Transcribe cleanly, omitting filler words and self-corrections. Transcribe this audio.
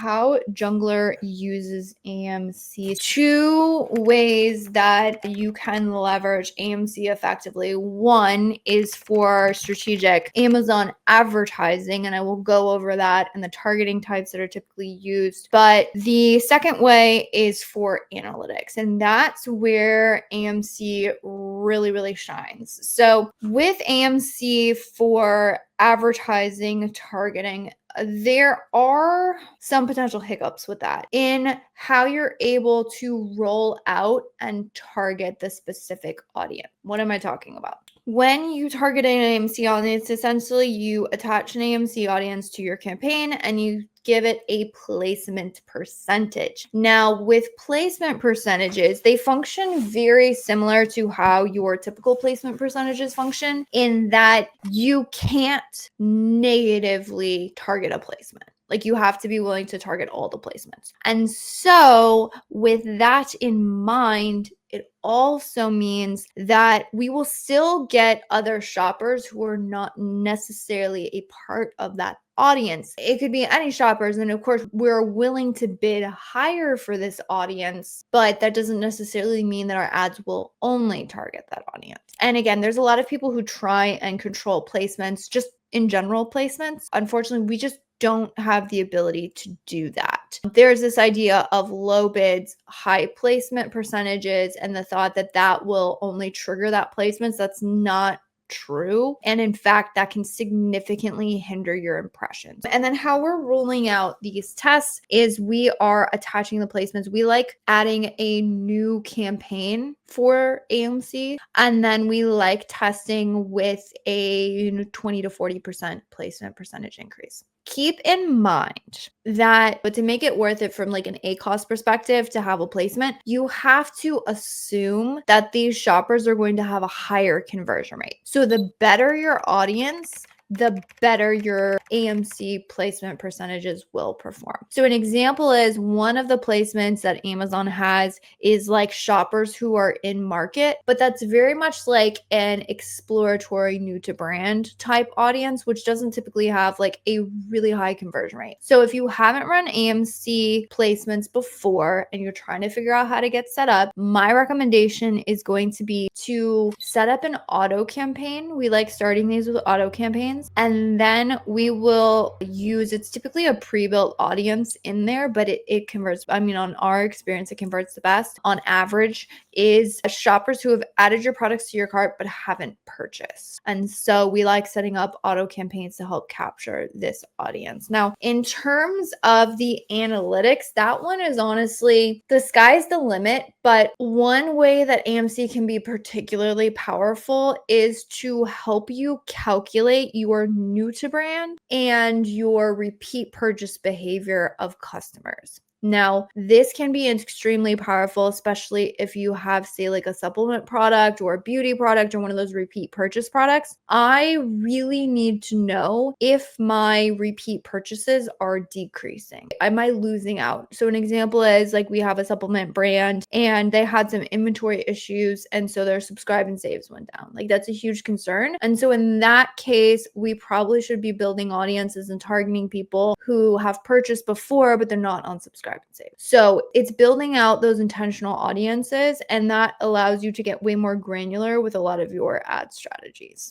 how Junglr uses AMC. Two ways that you can leverage AMC effectively. One is for strategic Amazon advertising, and I will go over that and the targeting types that are typically used. But the second way is for analytics, and that's where AMC really shines. So with AMC for advertising targeting, there are some potential hiccups with that in how you're able to roll out and target the specific audience. What am I talking about? When you target an AMC audience, essentially you attach an AMC audience to your campaign and you give it a placement percentage. Now, with placement percentages, they function very similar to how your typical placement percentages function, in that you can't negatively target a placement. Like, you have to be willing to target all the placements. And so with that in mind, it also means that we will still get other shoppers who are not necessarily a part of that audience. It could be any shoppers, and of course we're willing to bid higher for this audience, but that doesn't necessarily mean that our ads will only target that audience. And again, there's a lot of people who try and control placements, just in general placements. Unfortunately, we just don't have the ability to do that. There's this idea of low bids, high placement percentages, and the thought that that will only trigger that placements. That's not true. And in fact, that can significantly hinder your impressions. And then how we're rolling out these tests is we are attaching the placements. We like adding a new campaign for AMC, and then we like testing with a 20 to 40% placement percentage increase. Keep in mind that, but to make it worth it from like an ACoS perspective to have a placement, you have to assume that these shoppers are going to have a higher conversion rate. So the better your audience, the better your AMC placement percentages will perform. So an example is one of the placements that Amazon has is like shoppers who are in market, but that's very much like an exploratory new to brand type audience, which doesn't typically have like a really high conversion rate. So if you haven't run AMC placements before and you're trying to figure out how to get set up, my recommendation is going to be to set up an auto campaign. We like starting these with auto campaigns. And then we will use, it's typically a pre-built audience in there, but it converts. I mean, on our experience, it converts the best on average is shoppers who have added your products to your cart but haven't purchased. And so we like setting up auto campaigns to help capture this audience. Now, in terms of the analytics, that one is honestly, the sky's the limit. But one way that AMC can be particularly powerful is to help you calculate your new to brand and your repeat purchase behavior of customers. Now, this can be extremely powerful, especially if you have, say, like a supplement product or a beauty product or one of those repeat purchase products. I really need to know if my repeat purchases are decreasing. Am I losing out? So an example is like we have a supplement brand and they had some inventory issues, and so their subscribe and saves went down. Like, that's a huge concern. And so in that case, we probably should be building audiences and targeting people who have purchased before, but they're not on subscribe and save. So it's building out those intentional audiences, and that allows you to get way more granular with a lot of your ad strategies.